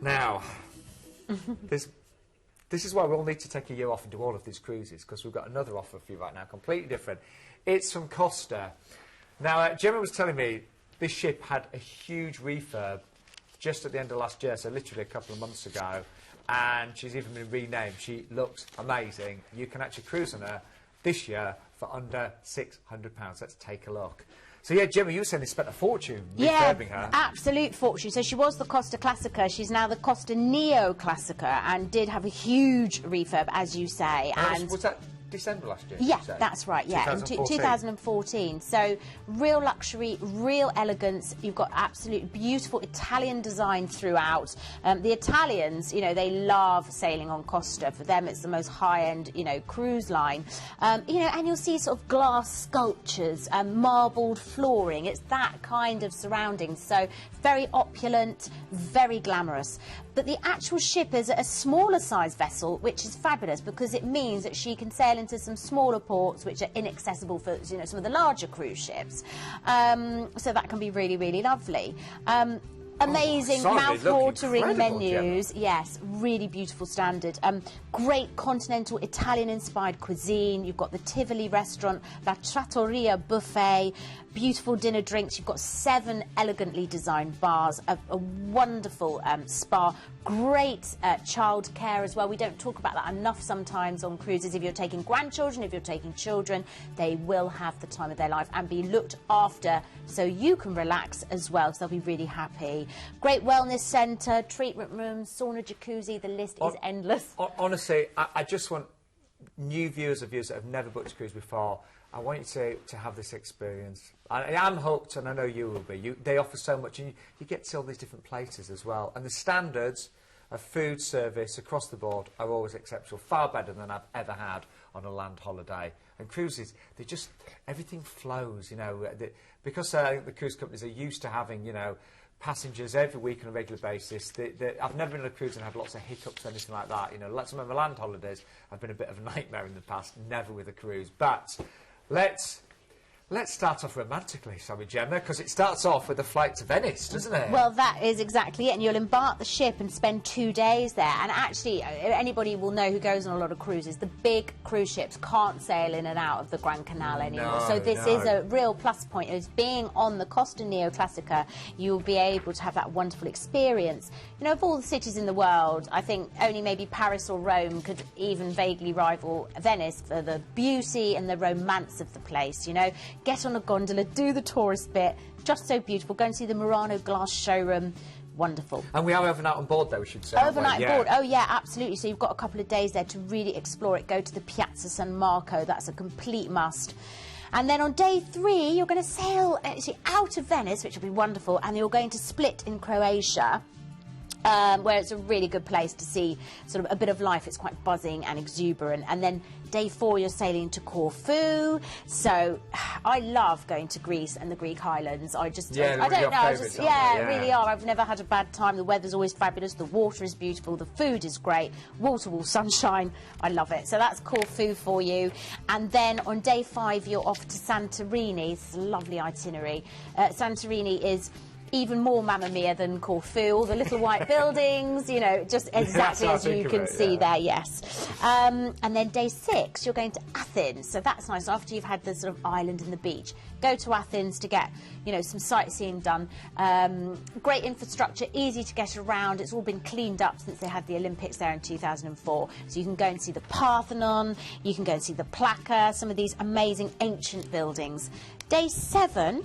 Now, this is why we'll need to take a year off and do all of these cruises, because we've got another offer for you right now, completely different. It's from Costa. Now, Gemma was telling me this ship had a huge refurb just at the end of last year, so literally a couple of months ago, and she's even been renamed. She looks amazing. You can actually cruise on her this year for under £600. Let's take a look. So, yeah, Gemma, you were saying they spent a fortune refurbing her. Absolute fortune. So she was the Costa Classica. She's now the Costa NeoClassica and did have a huge refurb, as you say. And was that December last year? Yeah, that's right, yeah, 2014. In 2014. So real luxury, real elegance. You've got absolute beautiful Italian design throughout. The Italians, you know, they love sailing on Costa. For them, it's the most high-end, you know, cruise line. You know, and you'll see sort of glass sculptures and marbled flooring. It's that kind of surrounding. So very opulent, very glamorous. But the actual ship is a smaller size vessel, which is fabulous because it means that she can sail into some smaller ports which are inaccessible for, you know, some of the larger cruise ships. So that can be really, really lovely. Amazing, mouth-watering menus. Gemma. Yes, really beautiful standard. Great continental Italian-inspired cuisine. You've got the Tivoli restaurant, La Trattoria buffet, beautiful dinner drinks. You've got 7 elegantly designed bars, a wonderful spa, great childcare as well. We don't talk about that enough sometimes on cruises. If you're taking grandchildren, if you're taking children, they will have the time of their life and be looked after so you can relax as well, so they'll be really happy. Great wellness centre, treatment rooms, sauna, jacuzzi, the list is endless. Honestly, I just want new viewers of yours that have never booked a cruise before, I want you to have this experience. I'm hooked, and I know you will be. They offer so much, and you get to see all these different places as well. And the standards of food service across the board are always exceptional, far better than I've ever had on a land holiday. And cruises, they just, everything flows, you know, because the cruise companies are used to having, you know, passengers every week on a regular basis. I've never been on a cruise and had lots of hiccups or anything like that. You know, some of my land holidays have been a bit of a nightmare in the past, never with a cruise. But let's start off romantically, shall we, Gemma? Because it starts off with a flight to Venice, doesn't it? Well, that is exactly it. And you'll embark the ship and spend 2 days there. And actually, anybody will know who goes on a lot of cruises, the big cruise ships can't sail in and out of the Grand Canal anymore. So this is a real plus point. Is being on the Costa NeoClassica, you'll be able to have that wonderful experience. You know, of all the cities in the world, I think only maybe Paris or Rome could even vaguely rival Venice for the beauty and the romance of the place, you know. Get on a gondola, do the tourist bit, just so beautiful. Go and see the Murano glass showroom. Wonderful. And we are overnight on board, though, we should say. Overnight on board. Oh, yeah, absolutely. So you've got a couple of days there to really explore it. Go to the Piazza San Marco. That's a complete must. And then on day 3, you're going to sail actually out of Venice, which will be wonderful, and you're going to Split in Croatia. Where it's a really good place to see sort of a bit of life. It's quite buzzing and exuberant. And then day 4, you're sailing to Corfu. So I love going to Greece and the Greek islands. I don't know, really are. I've never had a bad time. The weather's always fabulous. The water is beautiful. The food is great. Wall-to-wall sunshine. I love it. So that's Corfu for you. And then on day 5, you're off to Santorini. It's a lovely itinerary. Santorini is even more Mamma Mia than Corfu, all the little white buildings, you know, just exactly as you can see there, yes. And then day 6, you're going to Athens, so that's nice. After you've had the sort of island and the beach, go to Athens to get, you know, some sightseeing done. Great infrastructure, easy to get around. It's all been cleaned up since they had the Olympics there in 2004. So you can go and see the Parthenon, you can go and see the Plaka, some of these amazing ancient buildings. Day 7,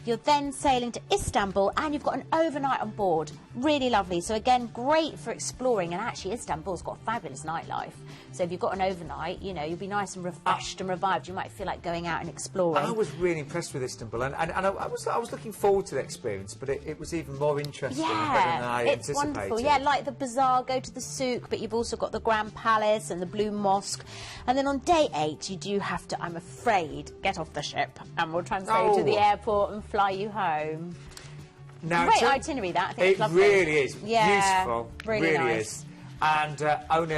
you're then sailing to Istanbul, and you've got an overnight on board. Really lovely. So again, great for exploring. And actually, Istanbul's got a fabulous nightlife. So if you've got an overnight, you know, you'll be nice and refreshed and revived. You might feel like going out and exploring. I was really impressed with Istanbul, and I was looking forward to the experience, but it was even more interesting than I anticipated. It's wonderful. Yeah, like the bazaar, go to the souk, but you've also got the Grand Palace and the Blue Mosque. And then on day 8, you do have to, I'm afraid, get off the ship, and we'll translate you to the airport and fly you home. Now, great itinerary, that. I think it's lovely. Really is. Yeah, beautiful. Really nice. Is. And only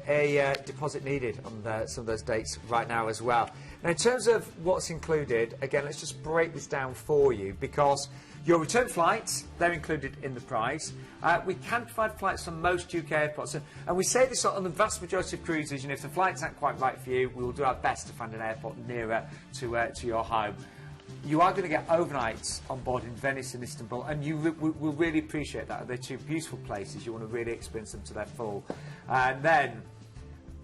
a deposit needed on some of those dates right now as well. Now, in terms of what's included, again, let's just break this down for you, because Your return flights, they're included in the price. We can provide flights from most UK airports. And we say this on the vast majority of cruises, you know, if the flights aren't quite right for you, we will do our best to find an airport nearer to your home. You are going to get overnights on board in Venice and Istanbul, and you will really appreciate that. They're two beautiful places. You want to really experience them to their full. And then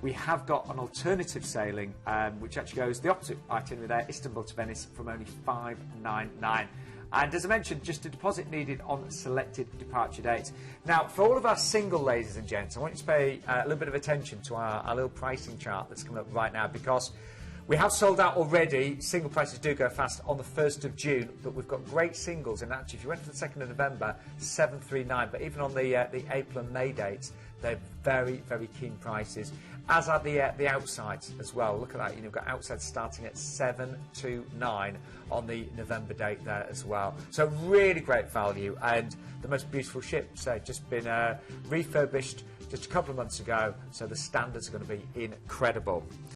we have got an alternative sailing, which actually goes the opposite itinerary there, Istanbul to Venice, from only $599. And as I mentioned, just a deposit needed on selected departure dates. Now, for all of our single ladies and gents, I want you to pay a little bit of attention to our little pricing chart that's coming up right now, because we have sold out already. Single prices do go fast on the 1st of June, but we've got great singles. And actually, if you went for the 2nd of November, $739. But even on the April and May dates, they're very, very keen prices. As are the outsides as well. Look at that. You know, we've got outsides starting at $729 on the November date there as well. So really great value, and the most beautiful ships. They've just been refurbished just a couple of months ago, so the standards are going to be incredible.